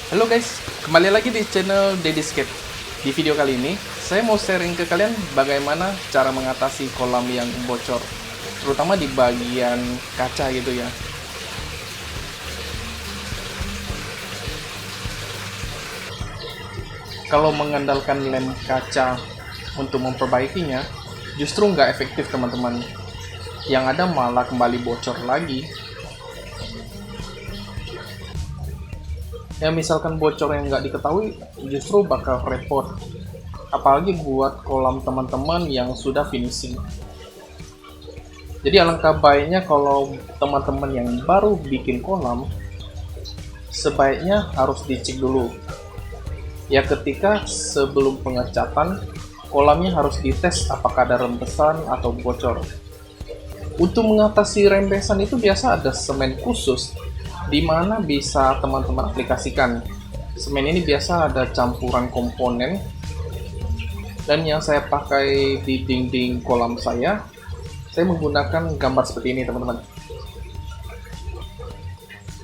Halo guys, kembali lagi di channel Dediscape. Di video kali ini, saya mau sharing ke kalian bagaimana cara mengatasi kolam yang bocor, terutama di bagian kaca gitu ya. Kalau mengandalkan lem kaca untuk memperbaikinya, justru nggak efektif teman-teman. Yang ada malah kembali bocor lagi. Ya misalkan bocor yang nggak diketahui, justru bakal repot. Apalagi buat kolam teman-teman yang sudah finishing. Jadi alangkah baiknya kalau teman-teman yang baru bikin kolam, sebaiknya harus dicek dulu. Ya ketika sebelum pengecatan, kolamnya harus dites apakah ada rembesan atau bocor. Untuk mengatasi rembesan itu biasa ada semen khusus, di mana bisa teman-teman aplikasikan. Semen ini biasa ada campuran komponen, dan yang saya pakai di dinding kolam saya menggunakan gambar seperti ini teman-teman.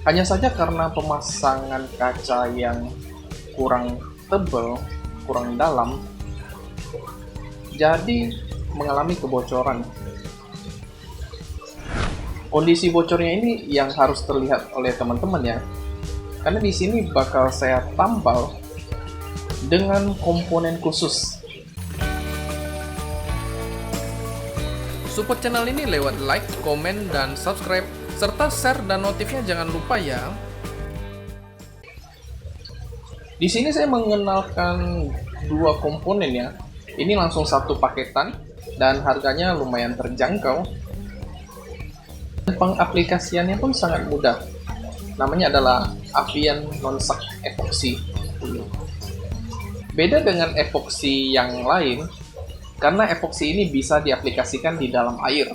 Hanya saja karena pemasangan kaca yang kurang tebal, kurang dalam, jadi mengalami kebocoran. Kondisi bocornya ini yang harus terlihat oleh teman-teman ya, karena di sini bakal saya tambal dengan komponen khusus. Support channel ini lewat like, komen, dan subscribe, serta share dan notifnya jangan lupa ya. Di sini saya mengenalkan dua komponen ya. Ini langsung satu paketan dan harganya lumayan terjangkau. Pengaplikasiannya pun sangat mudah. Namanya adalah Avian Non-Suck Epoxy. Beda dengan epoksi yang lain, karena epoksi ini bisa diaplikasikan di dalam air.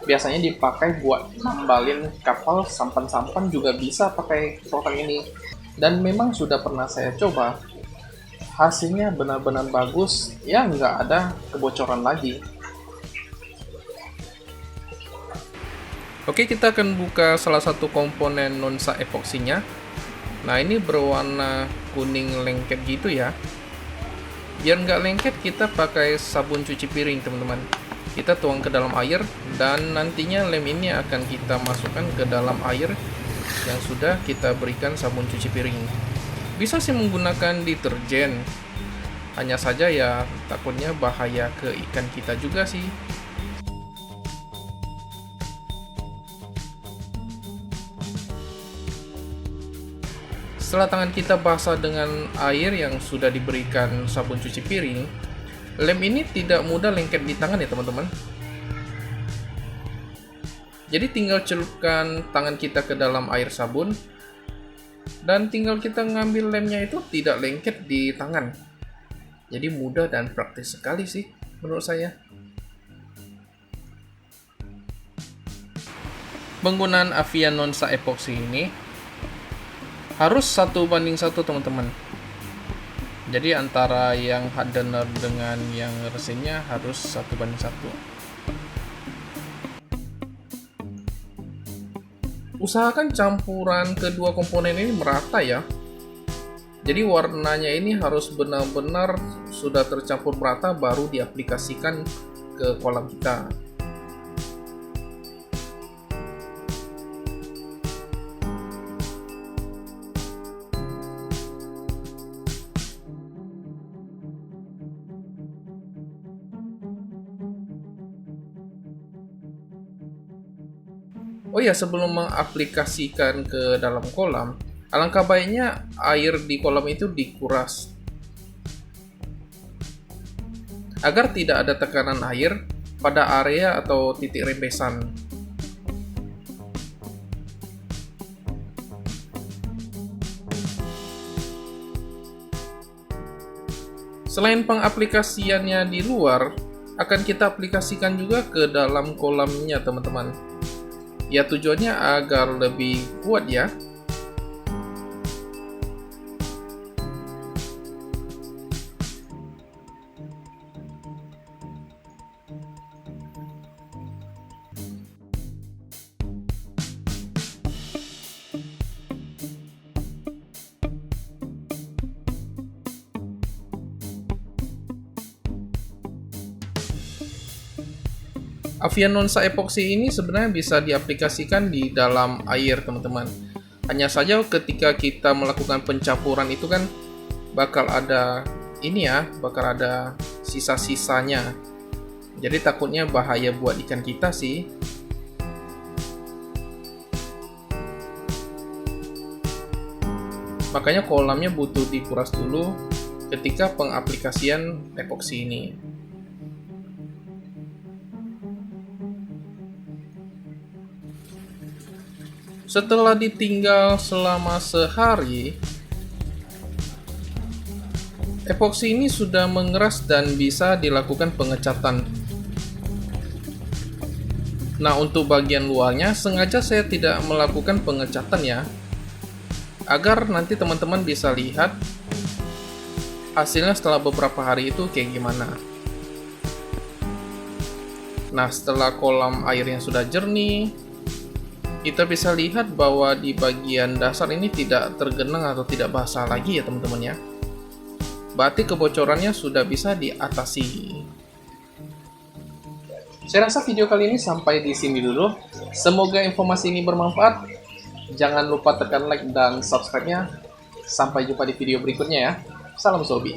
Biasanya dipakai buat nambalin kapal, sampan-sampan juga bisa pakai produk ini. Dan memang sudah pernah saya coba, hasilnya benar-benar bagus, ya nggak ada kebocoran lagi. Oke, kita akan buka salah satu komponen non-suck epoksinya. Nah, ini berwarna kuning lengket gitu ya. Biar nggak lengket, kita pakai sabun cuci piring teman-teman. Kita tuang ke dalam air, dan nantinya lem ini akan kita masukkan ke dalam air yang sudah kita berikan sabun cuci piring. Bisa sih menggunakan deterjen, hanya saja ya takutnya bahaya ke ikan kita juga sih. Setelah tangan kita basah dengan air yang sudah diberikan sabun cuci piring, lem ini tidak mudah lengket di tangan ya teman-teman. Jadi tinggal celupkan tangan kita ke dalam air sabun, dan tinggal kita ngambil lemnya itu tidak lengket di tangan. Jadi mudah dan praktis sekali sih menurut saya. Penggunaan Avian Non-Suck Epoxy ini harus 1:1 teman-teman. Jadi antara yang hardener dengan yang resinnya harus 1:1. Usahakan campuran kedua komponen ini merata ya. Jadi warnanya ini harus benar-benar sudah tercampur merata baru diaplikasikan ke kolam kita. Oh ya, sebelum mengaplikasikan ke dalam kolam, alangkah baiknya air di kolam itu dikuras agar tidak ada tekanan air pada area atau titik rembesan. Selain pengaplikasiannya di luar, akan kita aplikasikan juga ke dalam kolamnya teman-teman. Ya tujuannya agar lebih kuat ya. Avianonsa epoxy ini sebenarnya bisa diaplikasikan di dalam air, teman-teman. Hanya saja ketika kita melakukan pencampuran itu kan bakal ada bakal ada sisa-sisanya. Jadi takutnya bahaya buat ikan kita sih. Makanya kolamnya butuh dikuras dulu ketika pengaplikasian epoksi ini. Setelah ditinggal selama sehari, epoksi ini sudah mengeras dan bisa dilakukan pengecatan. Nah, untuk bagian luarnya sengaja saya tidak melakukan pengecatan ya, agar nanti teman-teman bisa lihat hasilnya setelah beberapa hari itu kayak gimana. Nah, setelah kolam airnya sudah jernih, kita bisa lihat bahwa di bagian dasar ini tidak tergenang atau tidak basah lagi ya teman-teman ya. Berarti kebocorannya sudah bisa diatasi. Saya rasa video kali ini sampai di sini dulu. Semoga informasi ini bermanfaat. Jangan lupa tekan like dan subscribe-nya. Sampai jumpa di video berikutnya ya. Salam Sobi.